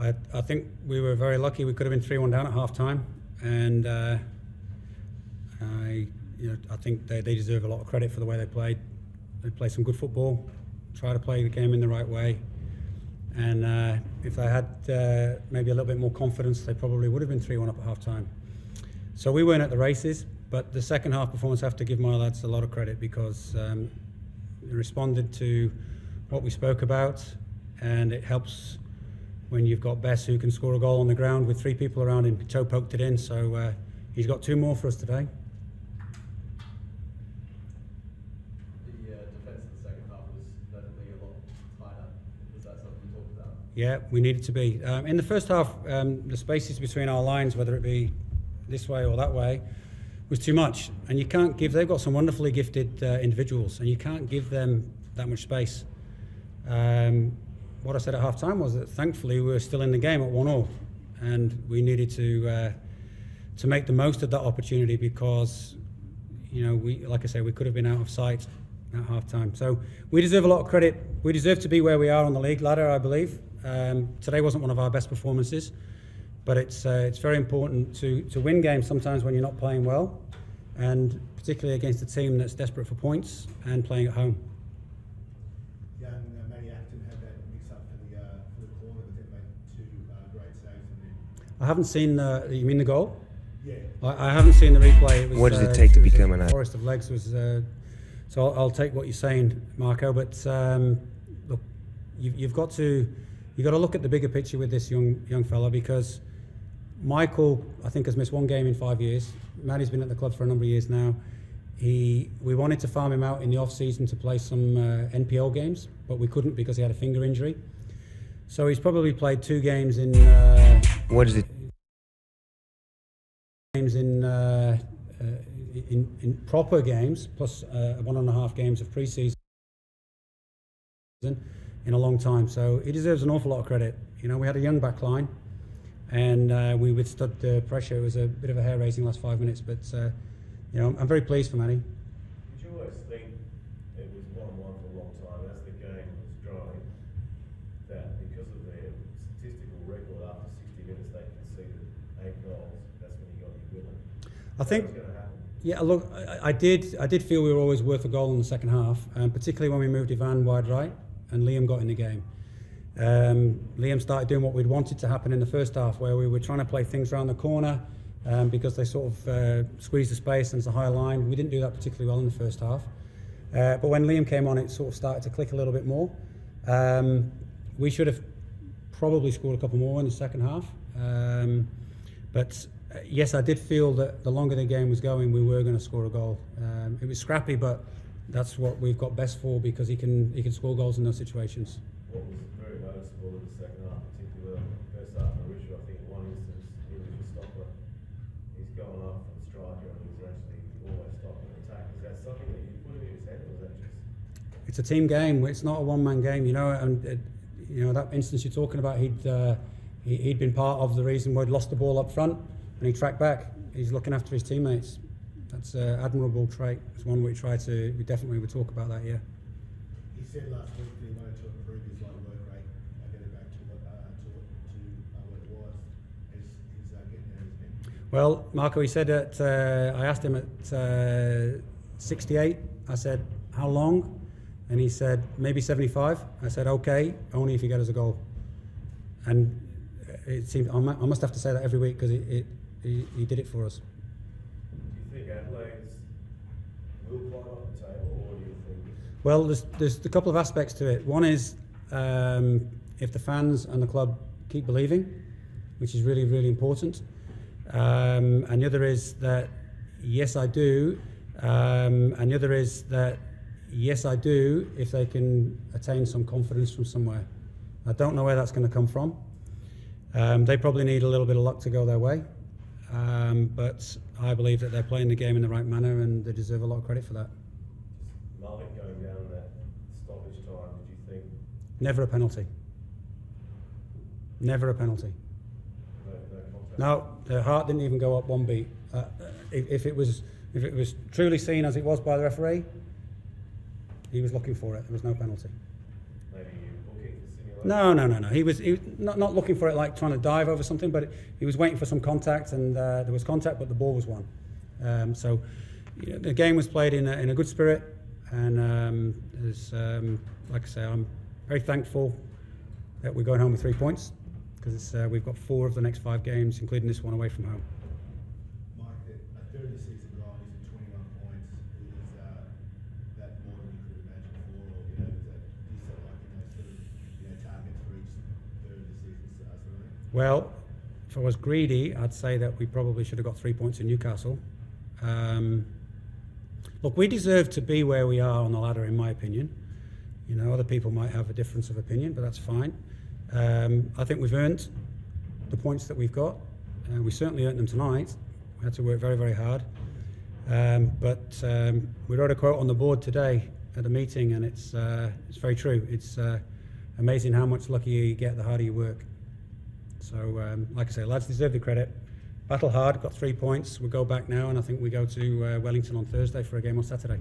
I think we were very lucky. We could have been 3-1 down at half time, and I think they deserve a lot of credit for the way they played. They played some good football, try to play the game in the right way, and if they had maybe a little bit more confidence, they probably would have been 3-1 up at half time. So we weren't at the races, but the second half performance, I have to give my lads a lot of credit, because they responded to what we spoke about, and it helps when you've got Bess, who can score a goal on the ground with 3 people around him. Toe poked it in, so he's got 2 more for us today. The defence in the second half was definitely a lot tighter. Was that something you talked about? Yeah, we needed to be. In the first half, the spaces between our lines, whether it be this way or that way, was too much. And you can't give, they've got some wonderfully gifted individuals, and you can't give them that much space. What I said at half time was that thankfully we were still in the game at 1-1, and we needed to make the most of that opportunity, because like I say, we could have been out of sight at half time. So we deserve a lot of credit. We deserve to be where we are on the league ladder, I believe. Today wasn't one of our best performances, but it's very important to win games sometimes when you're not playing well, and particularly against a team that's desperate for points and playing at home. I haven't seen you mean the goal? Yeah. I haven't seen the replay. It was, what does it take to become an forest of legs was. So I'll take what you're saying, Marco. But look, you've got to look at the bigger picture with this young fella, because Michael, I think, has missed 1 game in 5 years. Matty's been at the club for a number of years now. We wanted to farm him out in the off season to play some NPL games, but we couldn't because he had a finger injury. So he's probably played 2 games in. What is it? Games in proper games, plus 1.5 games of pre-season in a long time. So he deserves an awful lot of credit. We had a young back line, and we withstood the pressure. It was a bit of a hair-raising last 5 minutes, but I'm very pleased for Matty. Did you always think it was 1-1 for a long time as the game was drawing, that because of their statistical record, after 60 minutes they conceded 8 goals, that's when you got your winner? I think, yeah, look, I did feel we were always worth a goal in the second half, particularly when we moved Ivan wide right and Liam got in the game. Liam started doing what we'd wanted to happen in the first half, where we were trying to play things around the corner, because they sort of squeezed the space and it's a high line. We didn't do that particularly well in the first half. But when Liam came on, it sort of started to click a little bit more. We should have probably scored a couple more in the second half. But yes, I did feel that the longer the game was going, we were going to score a goal. It was scrappy, but that's what we've got best for, because he can score goals in those situations. What was very noticeable in the second half, particularly first half, Mauricio, I think in one instance he was a stopper. He's gone up from striker and he's actually always stopping an attack. Is that something that you put in his head, or is that just? It's a team game. It's not a one-man game, and that instance you're talking about, he'd been part of the reason we'd lost the ball up front, and he tracked back. He's looking after his teammates. That's an admirable trait. It's one we definitely would talk about that, yeah. He said last week that he wanted to improve his low work rate and get it back to what it was. He's getting there, isn't he? Well, Marco, he said I asked him at 68, I said, how long? And he said, maybe 75. I said, okay, only if you get us a goal. And it seemed, I must have to say that every week, because he did it for us. Do you think Adelaide's will climb up the table, or do you think? Well, there's a couple of aspects to it. One is if the fans and the club keep believing, which is really, really important. And the other is that, yes, I do. And the other is that, yes, I do, if they can attain some confidence from somewhere. I don't know where that's going to come from. They probably need a little bit of luck to go their way. But I believe that they're playing the game in the right manner, and they deserve a lot of credit for that. Mulvey going down that stoppage time, did you think? Never a penalty. Never a penalty. No, the heart didn't even go up 1 beat. If it was truly seen as it was by the referee, he was looking for it. There was no penalty. Maybe you're looking for No. He was not looking for it like trying to dive over something, but he was waiting for some contact, and there was contact, but the ball was won. So you know, the game was played in a good spirit, and like I say, I'm very thankful that we're going home with 3 points, because we've got 4 of the next 5 games, including this one, away from home. Mike, a 30-season guy who's at 21 points, is that more than you could imagine for, or do you feel like targets for each third of the season starts already? Well, if I was greedy, I'd say that we probably should have got 3 points in Newcastle. Look, we deserve to be where we are on the ladder, in my opinion. You know, other people might have a difference of opinion, but that's fine. I think we've earned the points that we've got. We certainly earned them tonight. We had to work very, very hard. But we wrote a quote on the board today at a meeting, and it's very true. It's amazing how much luckier you get the harder you work. So, like I say, lads deserve the credit. Battle hard, got 3 points. We'll go back now, and I think we go to Wellington on Thursday for a game on Saturday.